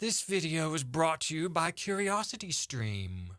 This video is brought to you by CuriosityStream.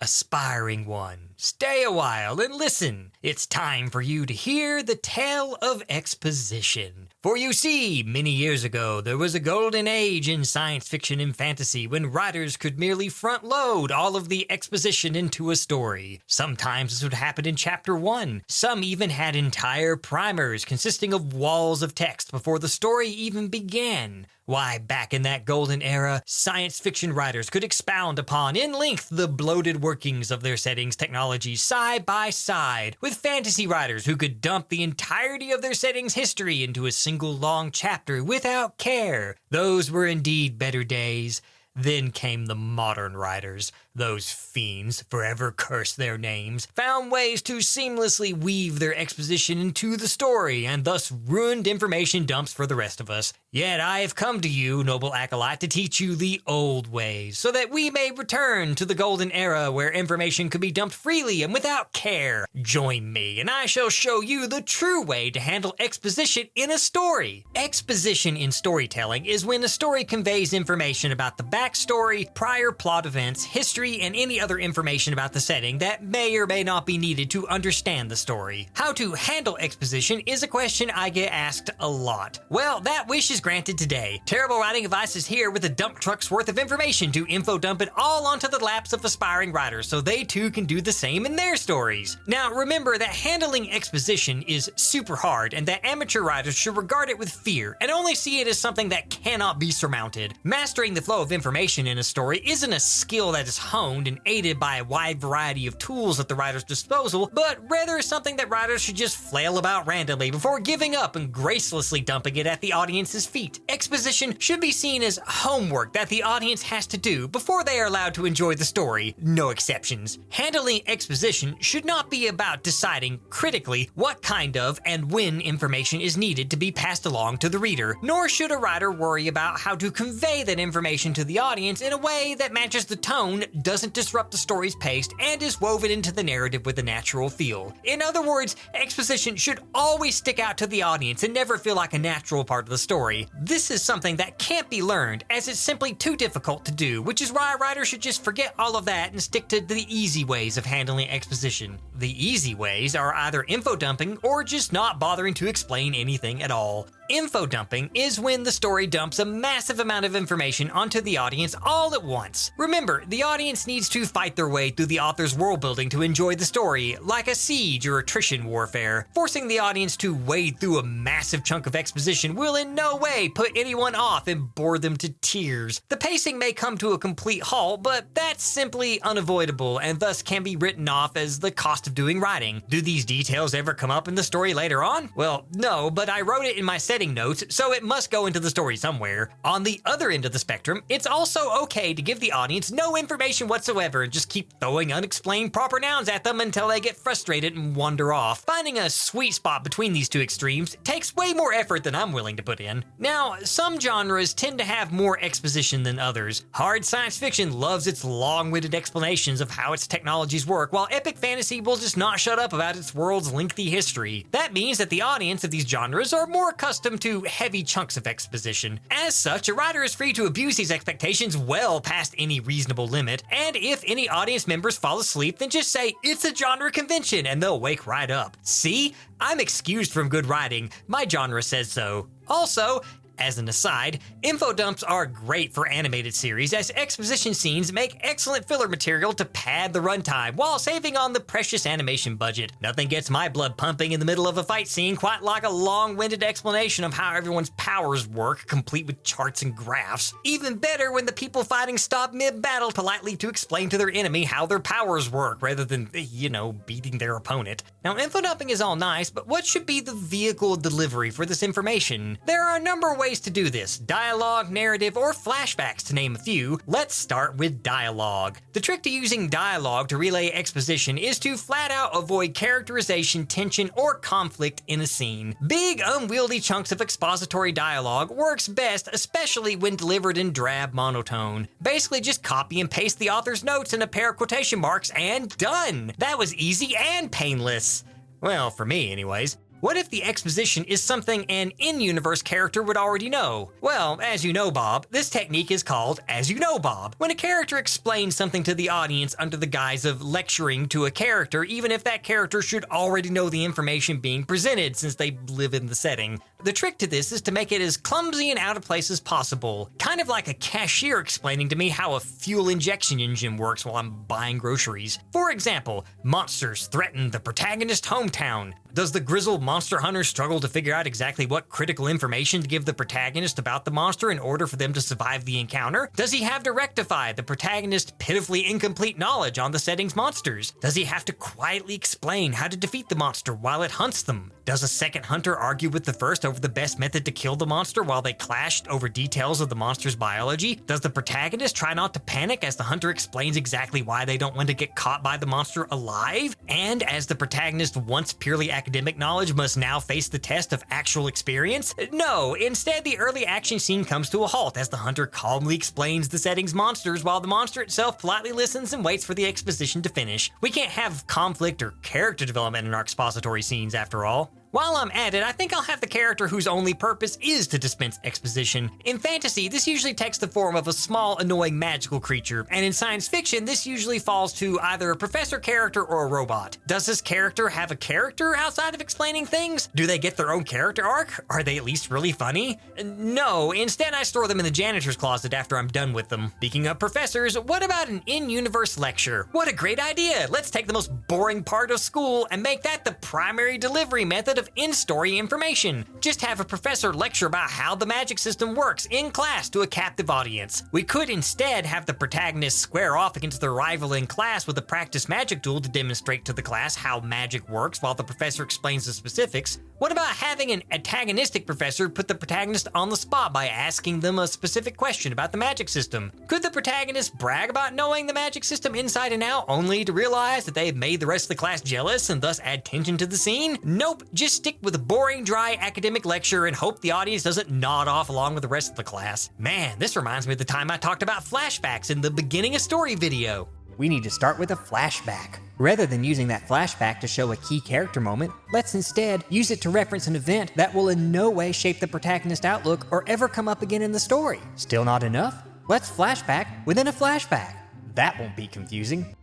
Aspiring one, stay a while and listen. It's time for you to hear the tale of Exposition. For you see, many years ago, there was a golden age in science fiction and fantasy when writers could merely front-load all of the exposition into a story. Sometimes this would happen in Chapter 1. Some even had entire primers consisting of walls of text before the story even began. Why, back in that golden era, science fiction writers could expound upon in length the bloated workings of their settings technology side by side, with fantasy writers who could dump the entirety of their settings history into a single long chapter without care. Those were indeed better days. Then came the modern writers. Those fiends, forever curse their names, found ways to seamlessly weave their exposition into the story and thus ruined information dumps for the rest of us. Yet I have come to you, noble acolyte, to teach you the old ways, so that we may return to the golden era where information could be dumped freely and without care. Join me, and I shall show you the true way to handle exposition in a story. Exposition in storytelling is when a story conveys information about the backstory, prior plot events, history, and any other information about the setting that may or may not be needed to understand the story. How to handle exposition is a question I get asked a lot. Well, that wish is granted today. Terrible Writing Advice is here with a dump truck's worth of information to infodump it all onto the laps of aspiring writers so they too can do the same in their stories. Now, remember that handling exposition is super hard and that amateur writers should regard it with fear and only see it as something that cannot be surmounted. Mastering the flow of information in a story isn't a skill that is honed and aided by a wide variety of tools at the writer's disposal, but rather something that writers should just flail about randomly before giving up and gracelessly dumping it at the audience's feet. Exposition should be seen as homework that the audience has to do before they are allowed to enjoy the story, no exceptions. Handling exposition should not be about deciding critically what kind of and when information is needed to be passed along to the reader, nor should a writer worry about how to convey that information to the audience in a way that matches the tone, doesn't disrupt the story's pace, and is woven into the narrative with a natural feel. In other words, exposition should always stick out to the audience and never feel like a natural part of the story. This is something that can't be learned, as it's simply too difficult to do, which is why a writer should just forget all of that and stick to the easy ways of handling exposition. The easy ways are either infodumping or just not bothering to explain anything at all. Infodumping is when the story dumps a massive amount of information onto the audience all at once. Remember, the audience needs to fight their way through the author's world building to enjoy the story, like a siege or attrition warfare. Forcing the audience to wade through a massive chunk of exposition will in no way put anyone off and bore them to tears. The pacing may come to a complete halt, but that's simply unavoidable and thus can be written off as the cost of doing writing. Do these details ever come up in the story later on? Well, no, but I wrote it in my setting notes, so it must go into the story somewhere. On the other end of the spectrum, it's also okay to give the audience no information whatsoever and just keep throwing unexplained proper nouns at them until they get frustrated and wander off. Finding a sweet spot between these two extremes takes way more effort than I'm willing to put in. Now, some genres tend to have more exposition than others. Hard science fiction loves its long-winded explanations of how its technologies work, while epic fantasy will just not shut up about its world's lengthy history. That means that the audience of these genres are more accustomed to heavy chunks of exposition. As such, a writer is free to abuse these expectations well past any reasonable limit, and if any audience members fall asleep, then just say, "It's a genre convention," and they'll wake right up. See? I'm excused from good writing. My genre says so. Also, as an aside, infodumps are great for animated series as exposition scenes make excellent filler material to pad the runtime while saving on the precious animation budget. Nothing gets my blood pumping in the middle of a fight scene quite like a long-winded explanation of how everyone's powers work, complete with charts and graphs. Even better when the people fighting stop mid-battle politely to explain to their enemy how their powers work rather than, beating their opponent. Now, infodumping is all nice, but what should be the vehicle delivery for this information? There are a number of ways to do this: dialogue, narrative, or flashbacks to name a few. Let's start with dialogue. The trick to using dialogue to relay exposition is to flat out avoid characterization, tension, or conflict in a scene. Big, unwieldy chunks of expository dialogue works best, especially when delivered in drab monotone. Basically just copy and paste the author's notes in a pair of quotation marks and done! That was easy and painless. Well, for me anyways. What if the exposition is something an in-universe character would already know? Well, as you know, Bob, this technique is called As You Know, Bob. When a character explains something to the audience under the guise of lecturing to a character, even if that character should already know the information being presented since they live in the setting. The trick to this is to make it as clumsy and out of place as possible. Kind of like a cashier explaining to me how a fuel injection engine works while I'm buying groceries. For example, monsters threaten the protagonist's hometown. Does the grizzled monster hunter struggle to figure out exactly what critical information to give the protagonist about the monster in order for them to survive the encounter? Does he have to rectify the protagonist's pitifully incomplete knowledge on the setting's monsters? Does he have to quietly explain how to defeat the monster while it hunts them? Does a second hunter argue with the first over the best method to kill the monster while they clashed over details of the monster's biology? Does the protagonist try not to panic as the hunter explains exactly why they don't want to get caught by the monster alive? And as the protagonist once purely academic knowledge must now face the test of actual experience? No, instead the early action scene comes to a halt as the hunter calmly explains the setting's monsters while the monster itself politely listens and waits for the exposition to finish. We can't have conflict or character development in our expository scenes after all. While I'm at it, I think I'll have the character whose only purpose is to dispense exposition. In fantasy, this usually takes the form of a small, annoying magical creature, and in science fiction, this usually falls to either a professor character or a robot. Does this character have a character outside of explaining things? Do they get their own character arc? Are they at least really funny? No, instead I store them in the janitor's closet after I'm done with them. Speaking of professors, what about an in-universe lecture? What a great idea! Let's take the most boring part of school and make that the primary delivery method of in-story information. Just have a professor lecture about how the magic system works in class to a captive audience. We could instead have the protagonist square off against their rival in class with a practice magic duel to demonstrate to the class how magic works while the professor explains the specifics. What about having an antagonistic professor put the protagonist on the spot by asking them a specific question about the magic system? Could the protagonist brag about knowing the magic system inside and out only to realize that they've made the rest of the class jealous and thus add tension to the scene? Nope, just stick with a boring, dry academic lecture and hope the audience doesn't nod off along with the rest of the class. Man, this reminds me of the time I talked about flashbacks in the beginning of story video. We need to start with a flashback. Rather than using that flashback to show a key character moment, let's instead use it to reference an event that will in no way shape the protagonist's outlook or ever come up again in the story. Still not enough? Let's flashback within a flashback. That won't be confusing.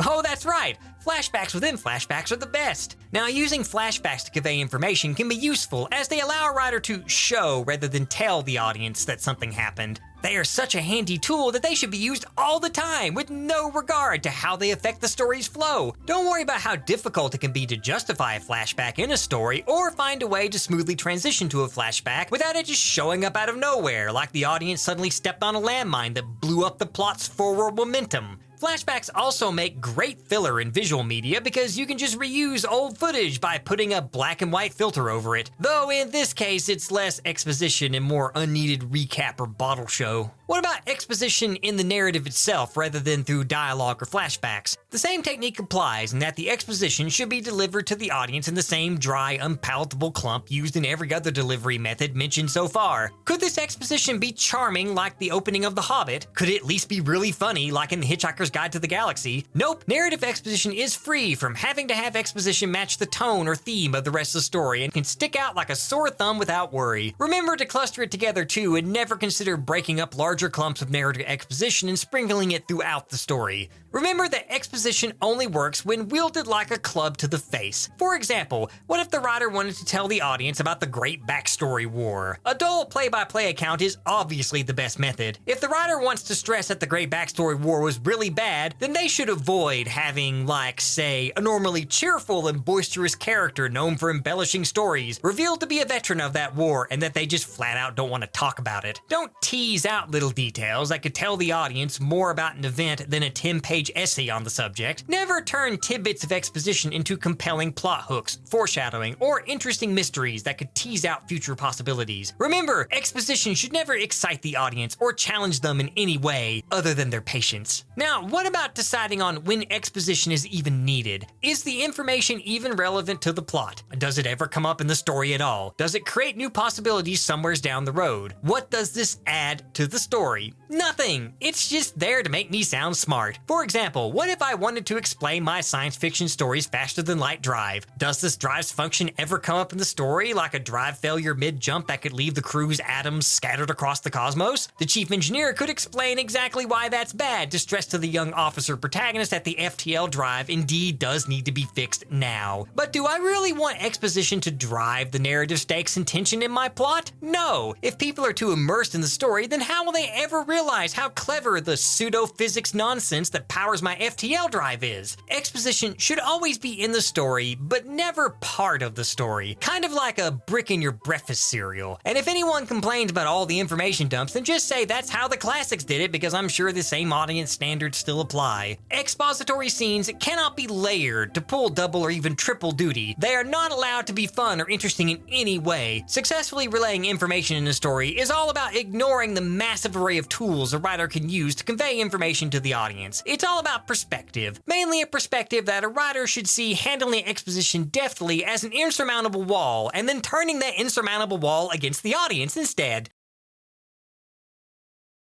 Oh, that's right! Flashbacks within flashbacks are the best. Now, using flashbacks to convey information can be useful as they allow a writer to show rather than tell the audience that something happened. They are such a handy tool that they should be used all the time with no regard to how they affect the story's flow. Don't worry about how difficult it can be to justify a flashback in a story or find a way to smoothly transition to a flashback without it just showing up out of nowhere like the audience suddenly stepped on a landmine that blew up the plot's forward momentum. Flashbacks also make great filler in visual media because you can just reuse old footage by putting a black and white filter over it. Though in this case, it's less exposition and more unneeded recap or bottle show. What about exposition in the narrative itself rather than through dialogue or flashbacks? The same technique applies in that the exposition should be delivered to the audience in the same dry, unpalatable clump used in every other delivery method mentioned so far. Could this exposition be charming like the opening of The Hobbit? Could it at least be really funny like in The Hitchhiker's Guide to the Galaxy? Nope, narrative exposition is free from having to have exposition match the tone or theme of the rest of the story and can stick out like a sore thumb without worry. Remember to cluster it together too and never consider breaking up larger clumps of narrative exposition and sprinkling it throughout the story. Remember that exposition only works when wielded like a club to the face. For example, what if the writer wanted to tell the audience about the Great Backstory War? A dull play-by-play account is obviously the best method. If the writer wants to stress that the Great Backstory War was really bad, then they should avoid having, like, say, a normally cheerful and boisterous character known for embellishing stories, revealed to be a veteran of that war, and that they just flat out don't want to talk about it. Don't tease out little details that could tell the audience more about an event than a 10-page 2-page essay on the subject. Never turn tidbits of exposition into compelling plot hooks, foreshadowing, or interesting mysteries that could tease out future possibilities. Remember, exposition should never excite the audience or challenge them in any way other than their patience. Now, what about deciding on when exposition is even needed? Is the information even relevant to the plot? Does it ever come up in the story at all? Does it create new possibilities somewhere down the road? What does this add to the story? Nothing. It's just there to make me sound smart. For example, what if I wanted to explain my science fiction story's faster than light drive? Does this drive's function ever come up in the story, like a drive failure mid-jump that could leave the crew's atoms scattered across the cosmos? The chief engineer could explain exactly why that's bad to stress to the young officer protagonist that the FTL drive indeed does need to be fixed now. But do I really want exposition to drive the narrative stakes and tension in my plot? No. If people are too immersed in the story, then how will they ever realize how clever the pseudo-physics nonsense that powers my FTL drive is? Exposition should always be in the story, but never part of the story. Kind of like a brick in your breakfast cereal. And if anyone complains about all the information dumps, then just say that's how the classics did it, because I'm sure the same audience standards still apply. Expository scenes cannot be layered to pull double or even triple duty. They are not allowed to be fun or interesting in any way. Successfully relaying information in a story is all about ignoring the massive array of tools a writer can use to convey information to the audience. It's all about perspective. Mainly a perspective that a writer should see handling exposition deftly as an insurmountable wall, and then turning that insurmountable wall against the audience instead.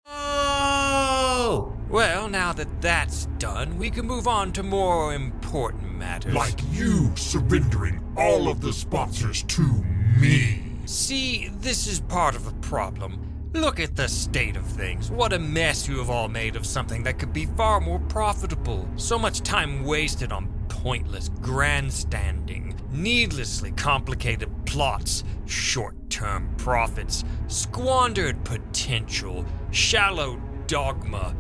Oh! Well, now that that's done, we can move on to more important matters. Like you surrendering all of the sponsors to me. See, this is part of the problem. Look at the state of things. What a mess you have all made of something that could be far more profitable. So much time wasted on pointless grandstanding, needlessly complicated plots, short-term profits, squandered potential, shallow dogma,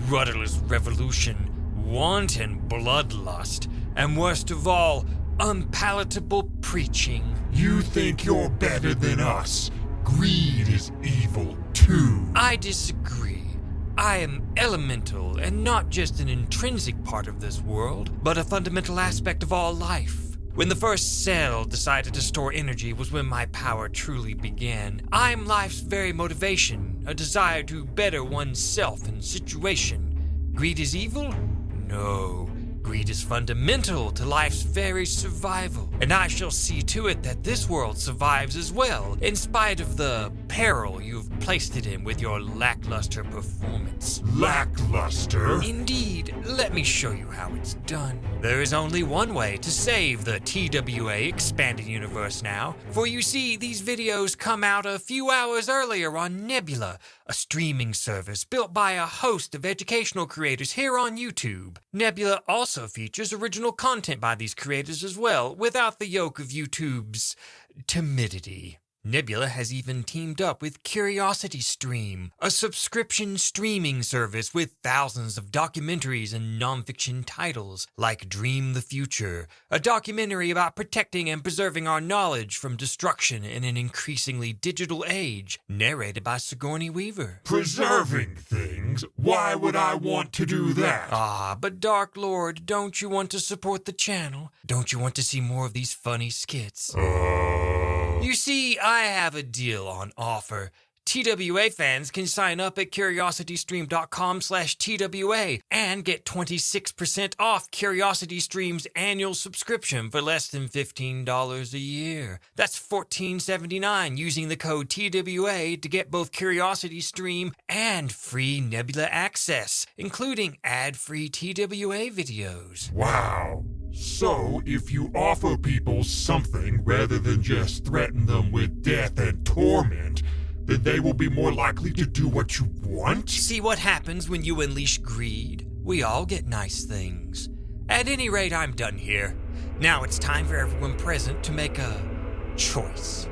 rudderless revolution, wanton bloodlust, and worst of all, unpalatable preaching. You think you're better than us. Greed is evil too. I disagree. I am elemental and not just an intrinsic part of this world, but a fundamental aspect of all life. When the first cell decided to store energy was when my power truly began. I'm life's very motivation, a desire to better oneself and situation. Greed is evil? No. Greed is fundamental to life's very survival, and I shall see to it that this world survives as well, in spite of the peril you've placed it in with your lackluster performance. Lackluster? Indeed. Let me show you how it's done. There is only one way to save the TWA Expanded Universe now, for you see, these videos come out a few hours earlier on Nebula, a streaming service built by a host of educational creators here on YouTube. Nebula also features original content by these creators as well, without the yoke of YouTube's timidity. Nebula has even teamed up with CuriosityStream, a subscription streaming service with thousands of documentaries and nonfiction titles, like Dream the Future, a documentary about protecting and preserving our knowledge from destruction in an increasingly digital age, narrated by Sigourney Weaver. Preserving things? Why would I want to do that? Ah, but Dark Lord, don't you want to support the channel? Don't you want to see more of these funny skits? You see, I have a deal on offer. TWA fans can sign up at curiositystream.com/TWA and get 26% off CuriosityStream's annual subscription for less than $15 a year. That's $14.79 using the code TWA to get both CuriosityStream and free Nebula access, including ad-free TWA videos. Wow. So, if you offer people something rather than just threaten them with death and torment, then they will be more likely to do what you want? See what happens when you unleash greed? We all get nice things. At any rate, I'm done here. Now it's time for everyone present to make a choice.